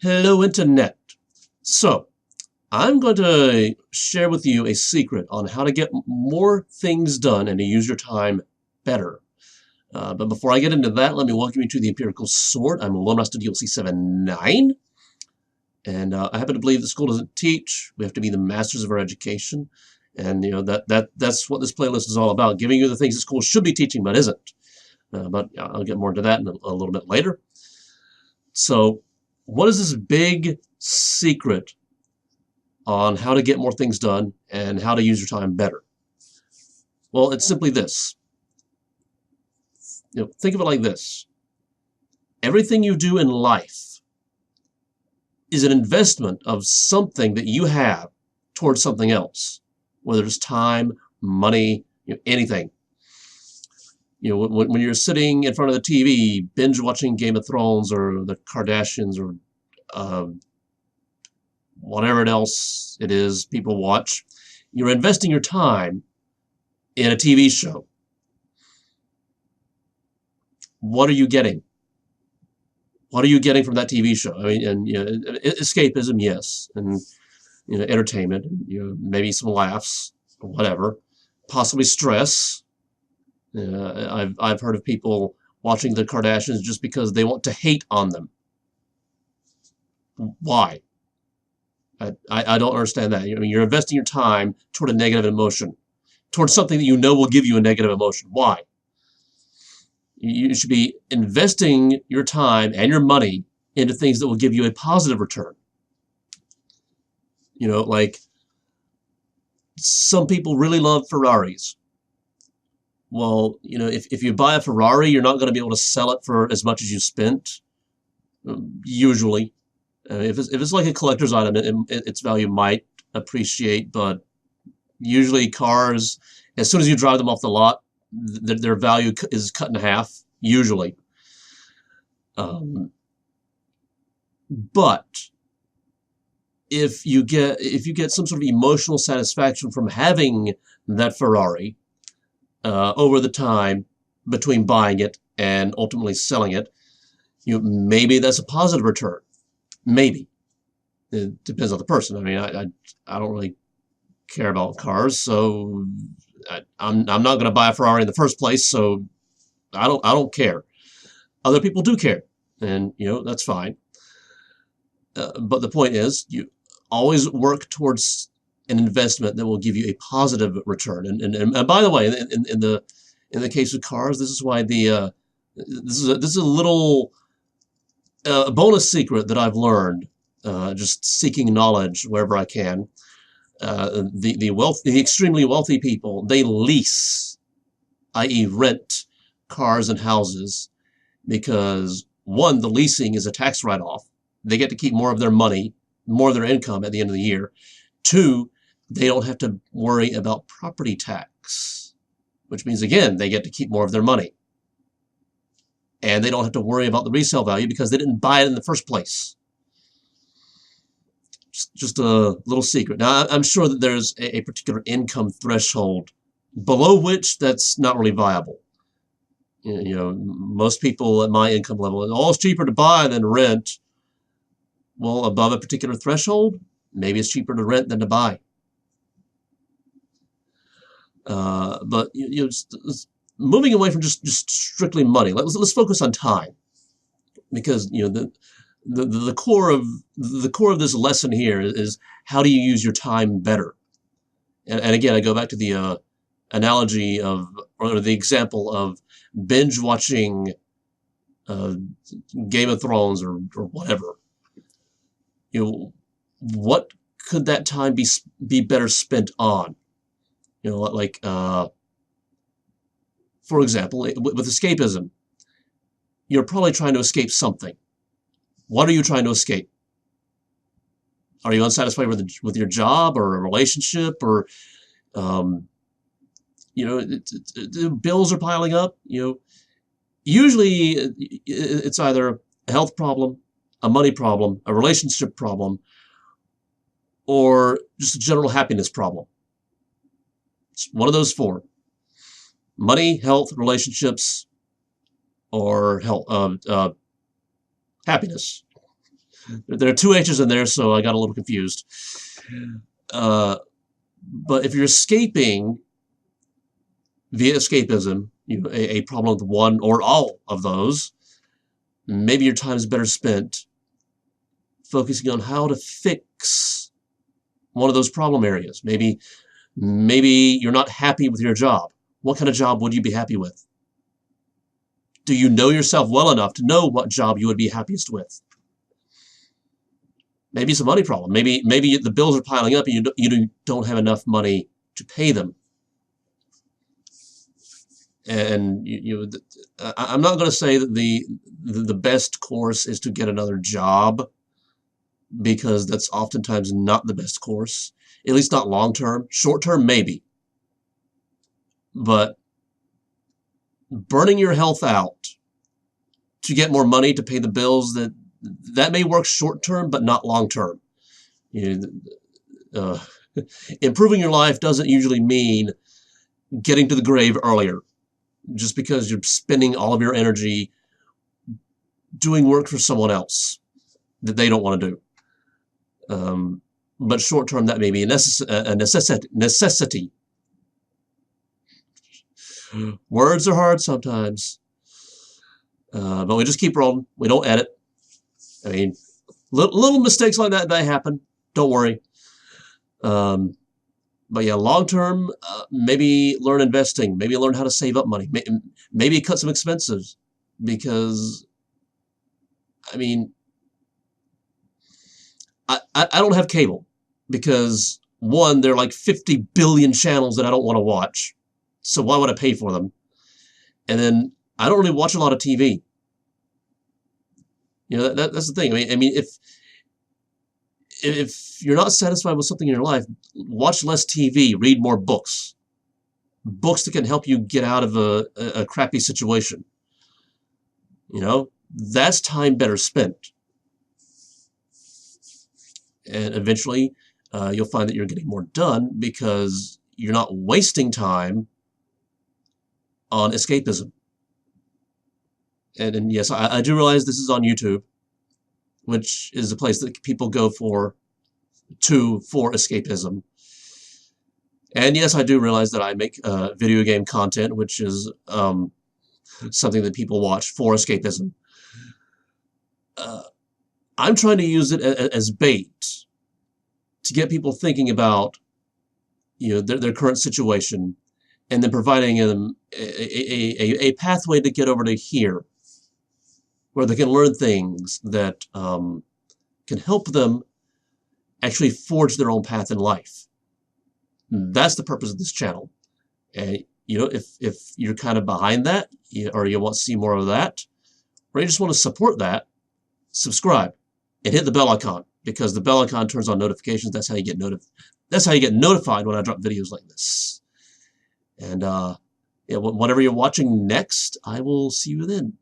Hello, Internet. So, I'm going to share with you a secret on how to get more things done and to use your time better. But before I get into that, let me welcome you to the Empirical Sword. I'm Lone Master DLC 79, and I happen to believe the school doesn't teach. We have to be the masters of our education, and that's what this playlist is all about: giving you the things the school should be teaching but isn't. But I'll get more into that in a little bit later. So, what is this big secret on how to get more things done and how to use your time better? Well, it's simply this. Think of it like this. Everything you do in life is an investment of something that you have towards something else, whether it's time, money, anything. When you're sitting in front of the TV, binge watching Game of Thrones or the Kardashians or whatever else it is people watch, you're investing your time in a TV show. What are you getting? What are you getting from that TV show? I mean, and escapism, yes, and entertainment, maybe some laughs, or whatever, possibly stress. I've heard of people watching the Kardashians just because they want to hate on them. Why? I don't understand that. I mean, you're investing your time toward a negative emotion, towards something that you know will give you a negative emotion. Why? You should be investing your time and your money into things that will give you a positive return. Like some people really love Ferraris. Well, if you buy a Ferrari, you're not going to be able to sell it for as much as you spent, usually. If it's like a collector's item, its value might appreciate, but usually cars, as soon as you drive them off the lot, their value is cut in half, usually. But if you get some sort of emotional satisfaction from having that Ferrari over the time between buying it and ultimately selling it, maybe that's a positive return. Maybe. It depends on the person. I mean, I don't really care about cars, so I'm not going to buy a Ferrari in the first place, so I don't care. Other people do care, and that's fine. But the point is, you always work towards an investment that will give you a positive return. And by the way, in the case of cars, this is why this is a little bonus secret that I've learned, just seeking knowledge wherever I can. The extremely wealthy people, they lease, i.e. rent, cars and houses because, one, the leasing is a tax write-off. They get to keep more of their money, more of their income at the end of the year. Two, they don't have to worry about property tax, which means, again, they get to keep more of their money. And they don't have to worry about the resale value because they didn't buy it in the first place. Just a little secret. Now, I'm sure that there's a particular income threshold below which that's not really viable. Most people at my income level, it's cheaper to buy than rent. Well, above a particular threshold, maybe it's cheaper to rent than to buy. But moving away from just strictly money, let's focus on time, because the core of this lesson here is how do you use your time better. And again, I go back to the analogy or the example of binge watching Game of Thrones or whatever. What could that time be better spent on? Like for example, with escapism, you're probably trying to escape something. What are you trying to escape? Are you unsatisfied with your job or a relationship, or bills are piling up? Usually it's either a health problem, a money problem, a relationship problem, or just a general happiness problem. It's one of those four: money, health, relationships, or happiness. There are two H's in there, so I got a little confused. But if you're escaping via escapism, a problem with one or all of those, maybe your time is better spent focusing on how to fix one of those problem areas. Maybe you're not happy with your job. What kind of job would you be happy with? Do you know yourself well enough to know what job you would be happiest with? Maybe it's a money problem. Maybe the bills are piling up and you don't have enough money to pay them. And I'm not going to say that the best course is to get another job, because that's oftentimes not the best course, at least not long term. Short term, maybe. But burning your health out to get more money to pay the bills, that may work short term, but not long term. Improving your life doesn't usually mean getting to the grave earlier, just because you're spending all of your energy doing work for someone else that they don't want to do. But short term, that may be a necessity. Words are hard sometimes, but we just keep rolling. We don't edit. I mean, little mistakes like that happen. Don't worry. But yeah, long term, maybe learn investing. Maybe learn how to save up money. Maybe cut some expenses, because, I mean, I don't have cable because, one, there are like 50 billion channels that I don't want to watch. So why would I pay for them? And then I don't really watch a lot of TV. That's the thing. I mean, if you're not satisfied with something in your life, watch less TV, read more books. Books that can help you get out of a crappy situation. That's time better spent. And eventually, you'll find that you're getting more done because you're not wasting time on escapism. And yes, I do realize this is on YouTube, which is a place that people go for escapism. And yes, I do realize that I make video game content, which is something that people watch for escapism. I'm trying to use it as bait to get people thinking about their current situation, and then providing them a pathway to get over to here, where they can learn things that can help them actually forge their own path in life. That's the purpose of this channel. And if you're kind of behind that, or you want to see more of that, or you just want to support that, subscribe and hit the bell icon, because the bell icon turns on notifications. That's how you get notified when I drop videos like this. And whatever you're watching next, I will see you then.